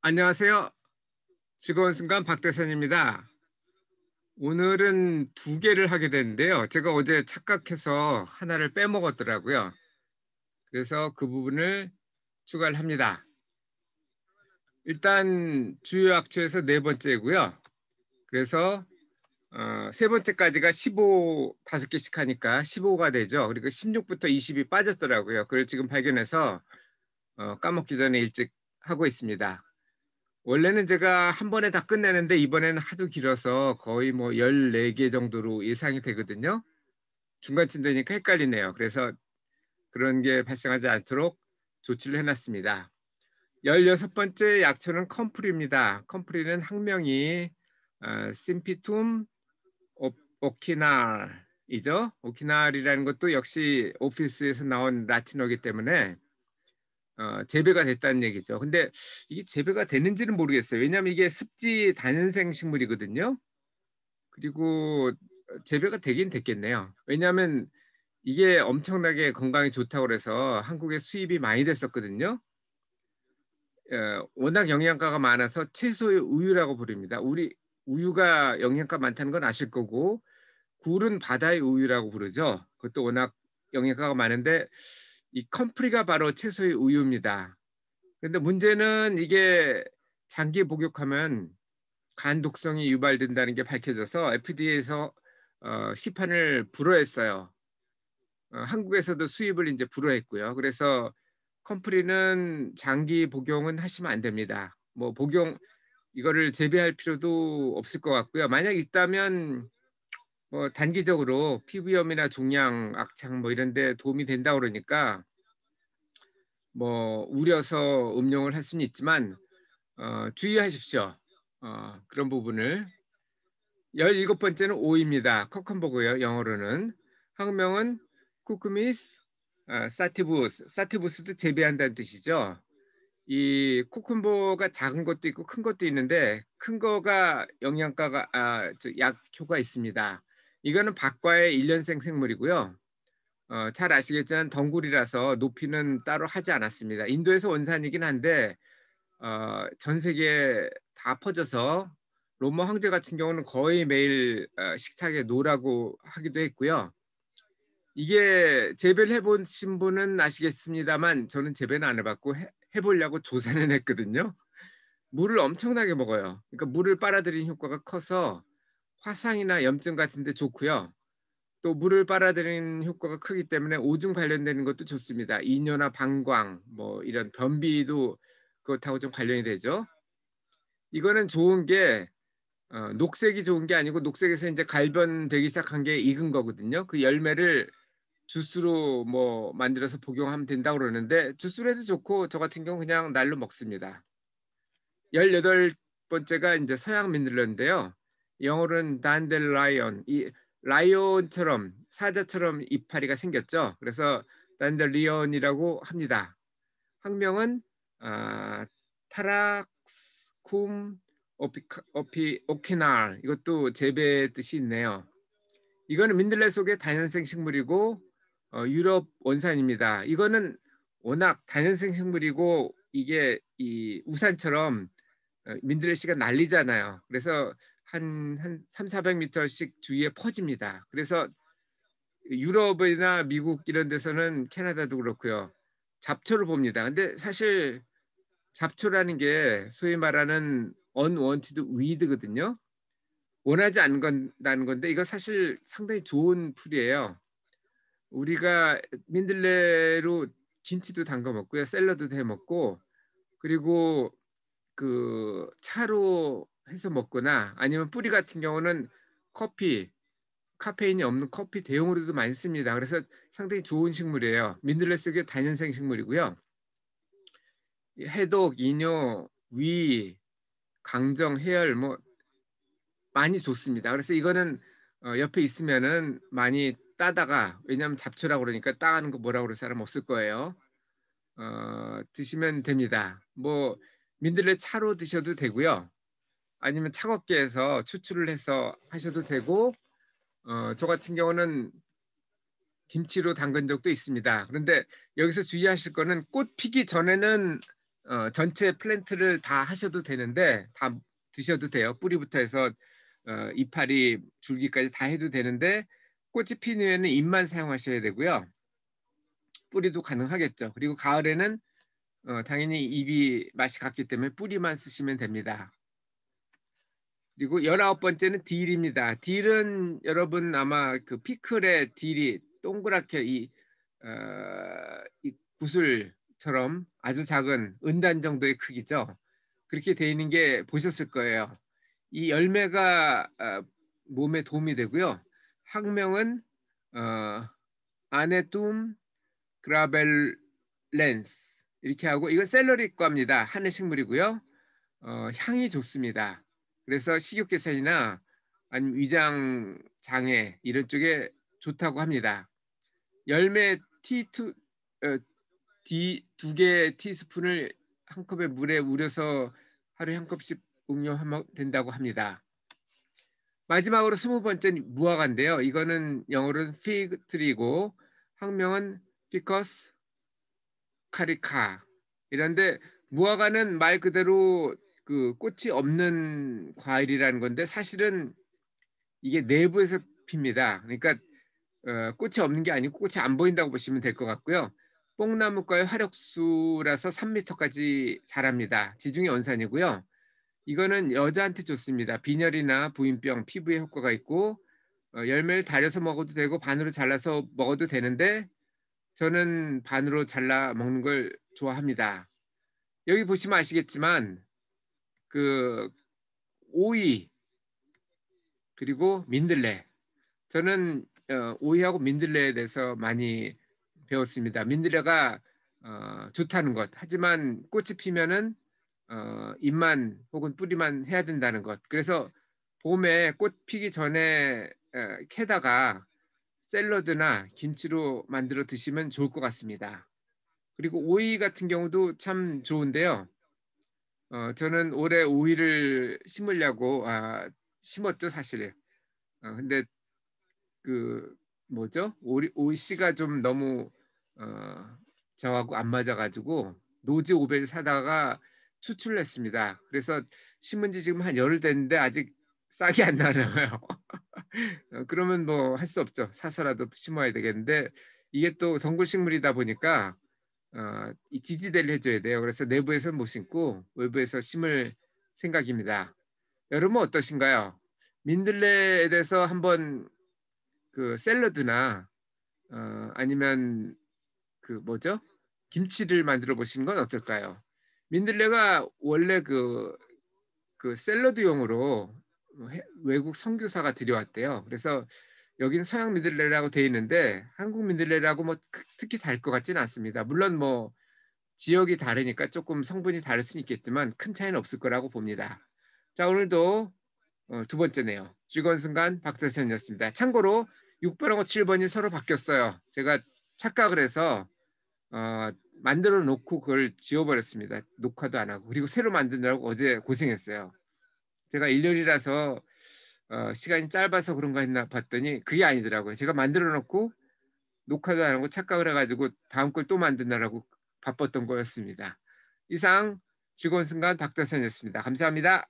안녕하세요. 즐거운 순간 박대선입니다. 오늘은 두 개를 하게 됐는데요. 제가 어제 착각해서 하나를 빼먹었더라고요. 그래서 그 부분을 추가를 합니다. 일단 주요 약초에서 네 번째고요. 그래서 세 번째까지가 15, 5개씩 하니까 15가 되죠. 그리고 16부터 20이 빠졌더라고요. 그걸 지금 발견해서 까먹기 전에 일찍 하고 있습니다. 원래는 제가 한 번에 다 끝내는데 이번에는 하도 길어서 거의 뭐 14개 정도로 예상이 되거든요. 중간쯤 되니까 헷갈리네요. 그래서 그런 게 발생하지 않도록 조치를 해 놨습니다. 16번째 약초는 컴프리입니다. 컴프리는 학명이 심피툼 오키날이죠. 오키날이라는 것도 역시 오피스에서 나온 라틴어이기 때문에 재배가 됐다는 얘기죠. 근데 이게 재배가 됐는지는 모르겠어요. 왜냐하면 이게 습지 다년생 식물이거든요. 그리고 재배가 되긴 됐겠네요. 왜냐하면 이게 엄청나게 건강에 좋다고 그래서 한국에 수입이 많이 됐었거든요. 워낙 영양가가 많아서 채소의 우유라고 부릅니다. 우리 우유가 영양가 많다는 건 아실 거고, 굴은 바다의 우유라고 부르죠. 그것도 워낙 영양가가 많은데 이 컴프리가 바로 채소의 우유입니다. 근데 문제는 이게 장기 복용하면 간 독성이 유발된다는 게 밝혀져서 FDA에서 시판을 불허했어요. 한국에서도 수입을 이제 불허했고요. 그래서 컴프리는 장기 복용은 하시면 안 됩니다. 뭐 복용 이거를 재배할 필요도 없을 것 같고요. 만약 있다면 뭐 단기적으로 피부염이나 종양, 악창 뭐 이런 데 도움이 된다 그러니까 뭐 우려서 음용을 할 수는 있지만 주의하십시오. 그런 부분을. 17번째는 오입니다. 커컨버그예요. 영어로는. 학명은 쿠크미스 사티부스. 사티부스도 재배한다는 뜻이죠. 이 코쿤버가 작은 것도 있고 큰 것도 있는데 큰 거가 영양가가 약효가 있습니다. 이거는 박과의 일년생 생물이고요. 잘 아시겠지만 덩굴이라서 높이는 따로 하지 않았습니다. 인도에서 원산이긴 한데 전 세계에 다 퍼져서 로마 황제 같은 경우는 거의 매일 식탁에 놓으라고 하기도 했고요. 이게 재배를 해보신 분은 아시겠습니다만 저는 재배는 안 해봤고 해보려고 조사는 했거든요. 물을 엄청나게 먹어요. 그러니까 물을 빨아들이는 효과가 커서 화상이나 염증 같은 데 좋고요. 또 물을 빨아들이는 효과가 크기 때문에 오줌 관련되는 것도 좋습니다. 이뇨나 방광 뭐 이런 변비도 그것하고 좀 관련이 되죠. 이거는 좋은 게 녹색이 좋은 게 아니고 녹색에서 이제 갈변되기 시작한 게 익은 거거든요. 그 열매를 주스로 뭐 만들어서 복용하면 된다고 그러는데 주스로 해도 좋고 저 같은 경우 그냥 날로 먹습니다. 18번째가 이제 서양 민들레인데요. 영어로는 단델라이언. 이 라이온처럼 사자처럼 이파리가 생겼죠. 그래서 단델리온이라고 합니다. 학명은 타락쿰 오키날 이것도 재배 뜻이 있네요. 이거는 민들레 속의 다년생 식물이고 유럽 원산입니다. 이거는 워낙 다년생 식물이고 이게 이 우산처럼 민들레 씨가 날리잖아요. 그래서 한 3, 400m씩 주위에 퍼집니다. 그래서 유럽이나 미국 이런 데서는 캐나다도 그렇고요. 잡초를 봅니다. 근데 사실 잡초라는 게 소위 말하는 unwanted weed거든요. 원하지 않는다는 건데 이거 사실 상당히 좋은 풀이에요. 우리가 민들레로 김치도 담가 먹고요. 샐러드도 해 먹고 그리고 그 차로 해서 먹거나 아니면 뿌리 같은 경우는 커피, 카페인이 없는 커피 대용으로도 많이 씁니다. 그래서 상당히 좋은 식물이에요. 민들레 속의 다년생 식물이고요. 해독, 이뇨, 위, 강정, 해열 뭐 많이 좋습니다. 그래서 이거는 옆에 있으면은 많이 따다가 왜냐하면 잡초라고 그러니까 따가는 거 뭐라고 그럴 사람 없을 거예요. 드시면 됩니다. 뭐 민들레 차로 드셔도 되고요. 아니면 차갑게 해서 추출을 해서 하셔도 되고 저 같은 경우는 김치로 담근 적도 있습니다. 그런데 여기서 주의하실 거는 꽃 피기 전에는 전체 플랜트를 다 하셔도 되는데 다 드셔도 돼요. 뿌리부터 해서 이파리, 줄기까지 다 해도 되는데 꽃이 핀 후에는 잎만 사용하셔야 되고요. 뿌리도 가능하겠죠. 그리고 가을에는 당연히 잎이 맛이 같기 때문에 뿌리만 쓰시면 됩니다. 그리고 19번째는 딜입니다. 딜은 여러분 아마 그 피클의 딜이 동그랗게 이 구슬처럼 아주 작은 은단 정도의 크기죠. 그렇게 되어 있는 게 보셨을 거예요. 이 열매가 몸에 도움이 되고요. 학명은 아네툼 그라벨렌스 이렇게 하고 이건 샐러리과입니다. 하늘 식물이고요. 향이 좋습니다. 그래서 식욕개선이나 아니면 위장 장애 이런 쪽에 좋다고 합니다. 열매 두 개 티스푼을 한 컵의 물에 우려서 하루에 한 컵씩 응용하면 된다고 합니다. 마지막으로 20번째는 무화과인데요. 이거는 영어로는 fig tree고 학명은 ficus 카리카. 이런데 무화과는 말 그대로 그 꽃이 없는 과일이라는 건데 사실은 이게 내부에서 핍니다. 그러니까 꽃이 없는 게 아니고 꽃이 안 보인다고 보시면 될 것 같고요. 뽕나무과의 화력수라서 3m까지 자랍니다. 지중해 원산이고요. 이거는 여자한테 좋습니다. 빈혈이나 부인병, 피부에 효과가 있고 열매를 달여서 먹어도 되고 반으로 잘라서 먹어도 되는데 저는 반으로 잘라 먹는 걸 좋아합니다. 여기 보시면 아시겠지만 그 오이 그리고 민들레 저는 오이하고 민들레에 대해서 많이 배웠습니다. 민들레가 좋다는 것 하지만 꽃이 피면은 잎만 혹은 뿌리만 해야 된다는 것 그래서 봄에 꽃 피기 전에 캐다가 샐러드나 김치로 만들어 드시면 좋을 것 같습니다. 그리고 오이 같은 경우도 참 좋은데요. 저는 올해 오이를 심으려고 심었죠, 사실. 근데 그 뭐죠? 오이 씨가 좀 너무 저하고 안 맞아가지고 노지 오벨 사다가 추출을 했습니다. 그래서 심은 지 지금 한 열흘 됐는데 아직 싹이 안 나요. 그러면 뭐 할 수 없죠. 사서라도 심어야 되겠는데 이게 또 성골식물이다 보니까 이 지지대를 해줘야 돼요. 그래서 내부에서는 못 심고 외부에서 심을 생각입니다. 여러분 어떠신가요? 민들레에 대해서 한번 그 샐러드나 아니면 그 뭐죠? 김치를 만들어 보시는 건 어떨까요? 민들레가 원래 그 샐러드용으로 외국 선교사가 들여왔대요. 그래서 여기는 서양 민들레라고 돼 있는데 한국 민들레라고 뭐 특히 다를 것 같지는 않습니다. 물론 뭐 지역이 다르니까 조금 성분이 다를 수는 있겠지만 큰 차이는 없을 거라고 봅니다. 자, 오늘도 두 번째네요. 즐거운 순간 박대선이었습니다. 참고로 6번하고 7번이 서로 바뀌었어요. 제가 착각을 해서 어, 만들어 놓고 그걸 지워버렸습니다. 녹화도 안 하고. 그리고 새로 만드느라고 어제 고생했어요. 제가 일요일이라서 시간이 짧아서 그런가 했나 봤더니 그게 아니더라고요. 제가 만들어 놓고 녹화도 안 하고 착각을 해가지고 다음 걸 또 만드느라고 바빴던 거였습니다. 이상 즐거운 순간 박대선이었습니다. 감사합니다.